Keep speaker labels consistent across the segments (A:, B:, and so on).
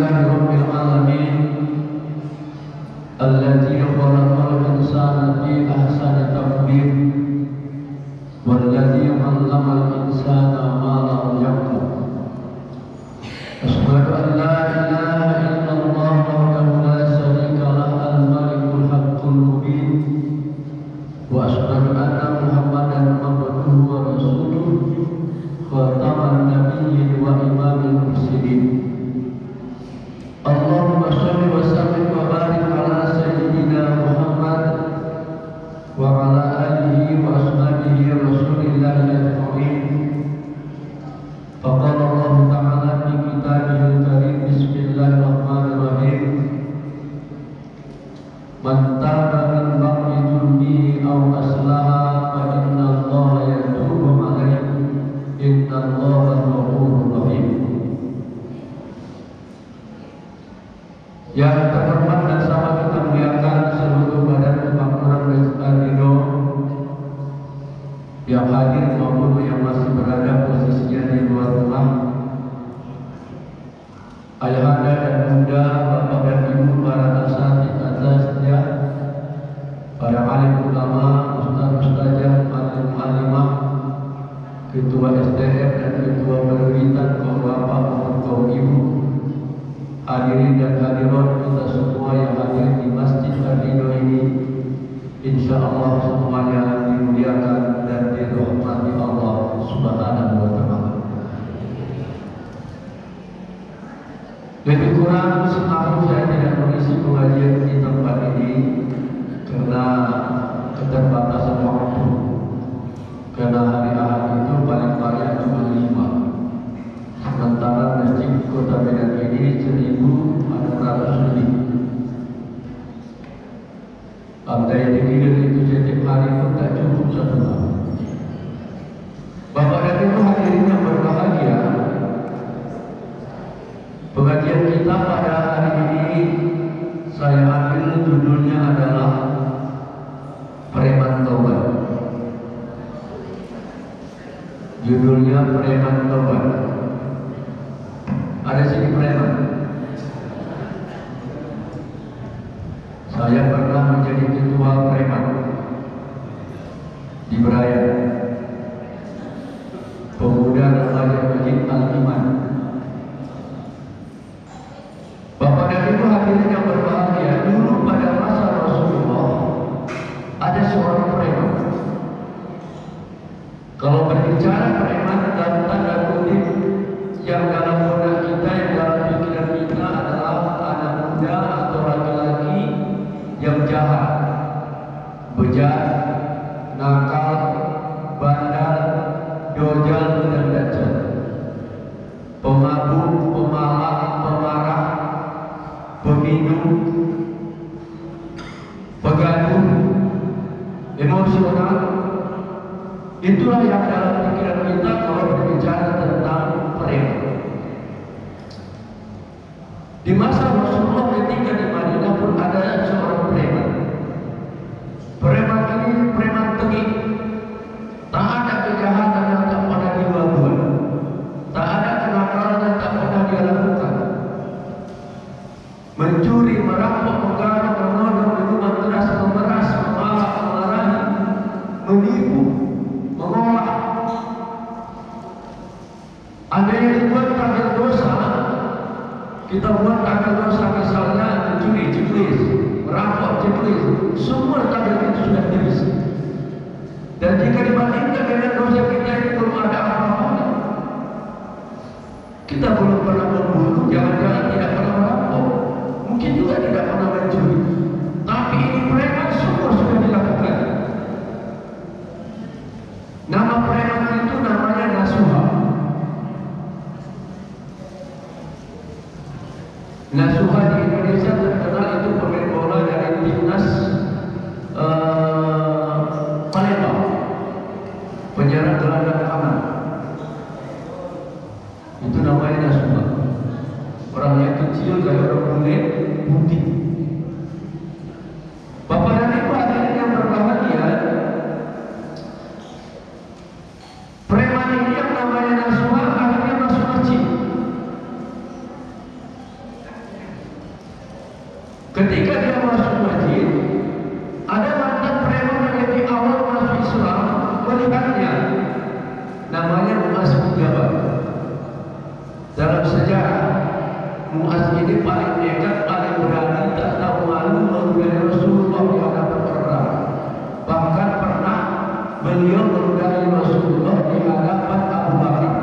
A: Alhamdulillahi Rabbil Alamin Alladzi khalaqal insana fi ahsani taqwim Walladzi 'allamal insana ma lam ya'lam. Asyhadu an la ilaha illallah wahdahu la syarika lahu al-malikul haqqul mubin wa asyhadu anna Muhammadan abduhu wa rasuluh khataman nabiyyin wa imamil mursalin. Allahumma shalli wa sallim wa barik ala sayyidina Muhammad wa ala alihi wa ashabihi rasulillahi ajma'in. Faqala Allah ta'ala fi kitabihil karim, bismillahirrahmanirrahim. Man taba min ba'di dhulmihi aw aslaha fa inna Allaha yatubu 'alaihi inna Allaha ghafurur rahim. Yang terhormat dan sama kita muliakan seluruh badan kemakmuran Ridho yang hadir maupun yang masih berada posisinya di luar rumah, ayahanda dan bunda, bapak dan ibu, para asatidz atasnya, para alim ulama, ustaz ustazah, alim alimah, ketua SDM dan ketua perwiritan, kaum bapak maupun kaum ibu, hadirin dan hadirat kita semua yang hadir di Masjid Ridho ini, insya Allah semuanya dimuliakan dan dirahmati Allah Subhanahu wa Ta'ala. Lebih kurang setahun saya tidak mengisi pengajian di tempat ini karena keterbatasan waktu. Karena hari Ahad itu paling banyak cuma 5, sementara masjid Kota Medan ini 1.600 lebih. Andai dikira itu setiap hari pun tak cukup satu tahun. Bapak dan Ibu hadirin yang berbahagia, pengajian kita pada hari ini saya ambil judulnya adalah Preman Tobat. Judulnya Preman Tobat. Ada sini preman. Saya pernah menjadi ketua preman di Berayan, pemuda remaja Masjid Al-Iman. Bapak dan Ibu hadirin yang berbahagia, dulu pada masa Rasulullah ada seorang preman. Kalau berbicara preman dalam tanda kutip, yang dalam benak kita, yang dalam pikiran kita adalah anak muda atau laki-laki yang jahat, bejat, nakal, bandal, dojal dan dajjal, pemabuk, pemalak, pemarah, peminum, pegaduh, emosional. Itulah yang dalam pikiran kita kalau berbicara tentang preman. Di masa Rasulullah ketika di Madinah pun ada seorang preman. Preman ini preman tengik. Tak ada kejahatan yang tak pernah dia buat. Tak ada kenakalan yang tak pernah dia lakukan. Mencuri, merampok, menggaruk, menodong, minuman keras, memeras, memalak, memarahi, menipu, mengolah. Ada yang dibuat tanggal dosa, kita buat tanggal dosa, misalnya mencuri, ciplis, merampok, ciplis, semua tanggal itu sudah tulis. Dan jika dibandingkan dengan dosa kita ini belum ada apa-apa. Kita belum pernah membunuh, jangan-jangan tidak pernah merampok, mungkin juga tidak pernah mencuri. Tapi ini preman semua sudah dilakukan. Nama preman itu namanya Nasuha. Nasuha di Indonesia terkenal itu pemain bola dari timnas Palembang, penyerang gelandang kanan. Itu namanya Nasuha. Orangnya kecil kayak orang bule, putih. Bapak dan Ibu hadirin yang berbahagia, preman ini yang namanya Nasuha akhirnya masuk masjid. Dalam sejarah, Muaz ini paling nekat, paling berani, tak tahu malu menudai Rasulullah di hadapan orang. Bahkan pernah beliau menudai Rasulullah di hadapan Abu Bakar.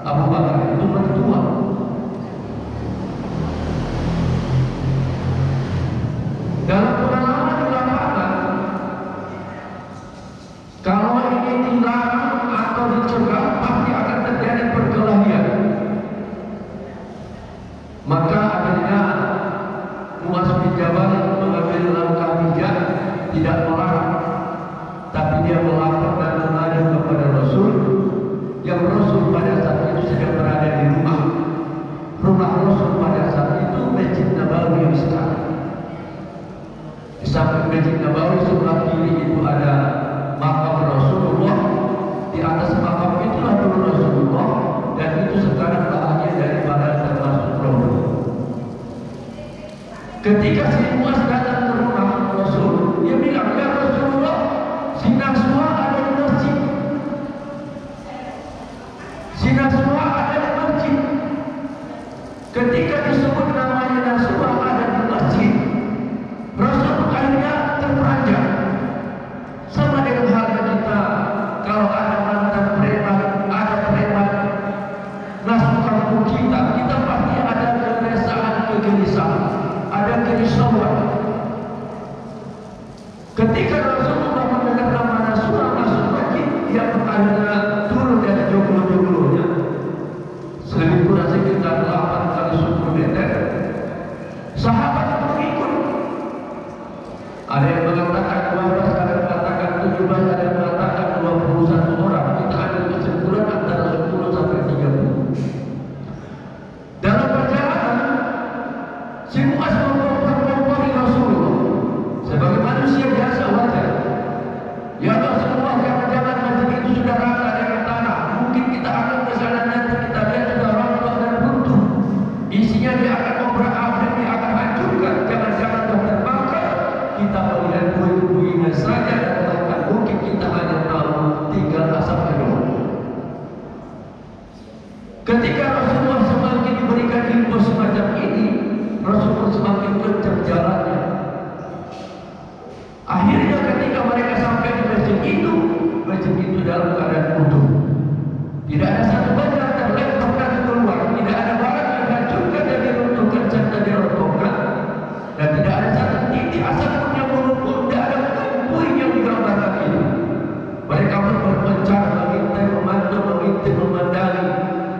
A: Abu Bakar itu mertua. Dalam pengalaman di lapangan, kalau ini dilarang atau dicegah, pasti akan terjadi perkelahian. Maka akhirnya Muaz bin Jabal mengambil langkah bijak, tidak melarang, tapi dia melapor dan mengadu kepada Rasul, yang Rasul pada saat itu sedang berada di rumah. Rumah Rasul pada saat itu Masjid Nabawi yang sekarang. Di samping Masjid Nabawi sebelah kiri itu ada makam Rasulullah. Di atas makam itulah dulu Rasulullah, dan itu sekarang bahagian daripada termasuk Rasul. Ketika si Muaz datang ke rumah Rasul, dia bilang, "Ya Rasulullah, si Naswa ada di masjid. Si Naswa ada di masjid." Ketika disebut namanya Naswa ada di masjid, Rasul akhirnya terperanjat. Sama dengan halnya kita, kalau ada mantan preman, ada preman masuk kampung kita, kita pasti ada keresahan, kegelisahan, ada kerisauan. Ketika Rasulullah mendengar nama Naswa masuk masjid, dia akhirnya turun dari joglo-joglonya, lebih kurang sekitar 8 kali 10 meter. Sahabat mengikut. Ada yang mengatakan 12, ada yang mengatakan 17, ada yang mengatakan 21 orang. Kita ambil kesimpulan antara 10 sampai 30. Dalam perjalanan, si Muaz mempompori Rasulullah sebagai manusia biasa wajar. Ya Rasulullah, jangan masjid itu sudah rata dengan tanah. Mungkin kita akan ke sana nanti kita lihat sudah rontok dan runtuh. Isinya dia akan obrak-abrik, dia akan hancurkan. Jangan-jangan sudah terbakar. Kita melihat puing-puingnya saja dan bahkan mungkin kita hanya tahu tinggal asapnya doang. Ketika Rasulullah semakin diberikan info semacam ini, Rasulullah semakin kencang jalannya. Akhirnya ketika mereka sampai di masjid itu dalam keadaan utuh. Tidak ada satu benda terlemparkan keluar, tidak ada barang yang dihancurkan dan diruntuhkan serta dirontokkan, dan tidak ada satu titik asap pun yang menumpuk, tidak ada puing yang digambarkan itu. Mereka pun berpencar, mengintai, memantau, mengintip, memandangi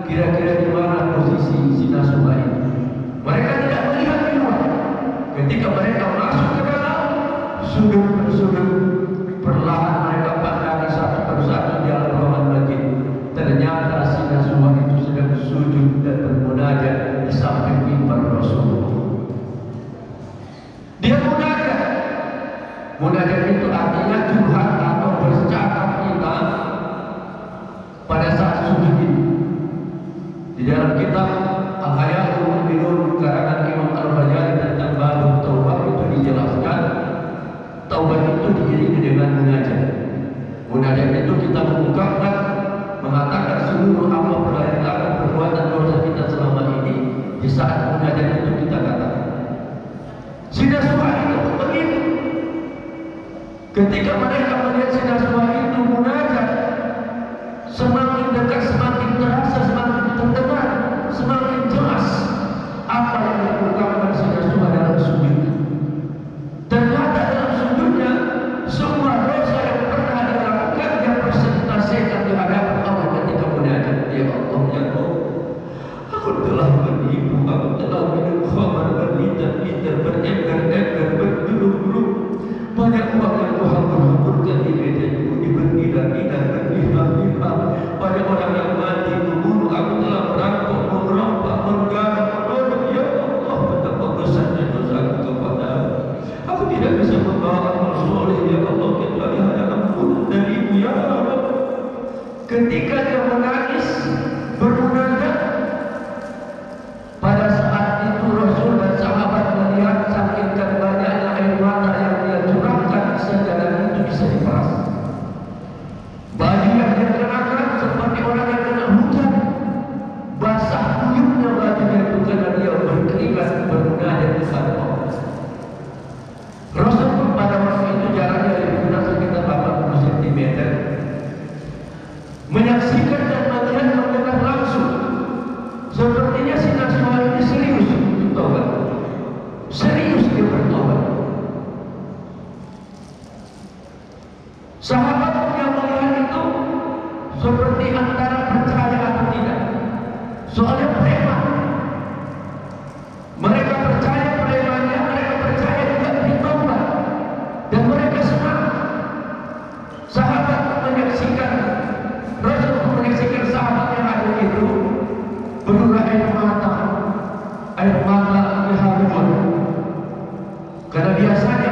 A: kira-kira di mana posisi si Naswa itu. Mereka tidak melihat di luar. Ketika mereka masuk ke dalam, sudut per sudut, perlahan mereka pandangi satu persatu di dalam ruangan masjid. Ternyata si Naswa itu sedang sujud dan bermunajat di samping mimbar Rasulullah. Dia munajat. Munajat itu artinya curhat atau bercakap kita pada saat sujud itu. Di dalam kitab Al-Hayatul Mu'minun karangan Imam Al-Ghazali tentang bab taubat itu dijelaskan, taubat itu diiringi dengan munajat. Munajat itu kita mengungkapkan, mengatakan seluruh apa perbuatan dosa kita selama ini. Di saat munajat itu kita katakan. Si Naswa itu begitu. Ketika mereka melihat si Naswa itu munajat, semakin dekat, semakin terasa, semakin terdengar, semakin jelas apa yang dilakukan si Naswa dalam sujud. Ternyata dalam sujudnya semua dosa yang pernah dilakukan dia presentasikan di hadapan Allah ketika munajat. Ya Allah, ya Allah, aku telah menipu, aku telah minum khamar, berliter-liter, berenger-enger, bergeluk-geluk. Banyak uang yang Tuhan berhamburkan di mejaku, diberkilah-kilah, berlimpah-limpah. Banyak orang yang mati, membunuh. Aku telah merampok, merompak, menggarap, menolong. Ya Allah, betapa besarnya dosaku kepadamu. Aku tidak bisa membawa amal soleh, ya Allah, kecuali hanya ampunan darimu, ya Allah. Ketika dia menangis, bermunajat, pada saat itu Rasul dan sahabat melihat saking banyaknya air mata yang dia curahkan menyaksikan dan melihat langsung. Sepertinya si Nasuha ini serius bertobat, serius dia bertobat. Sahabat yang melihat itu seperti antara percaya atau tidak. Soalnya preman, mereka percaya premannya, mereka percaya juga ditambah, dan mereka senang. Sahabat menyaksikan, Rasul menyaksikan sahabat yang ada itu berurai air mata diharukan. Karena biasanya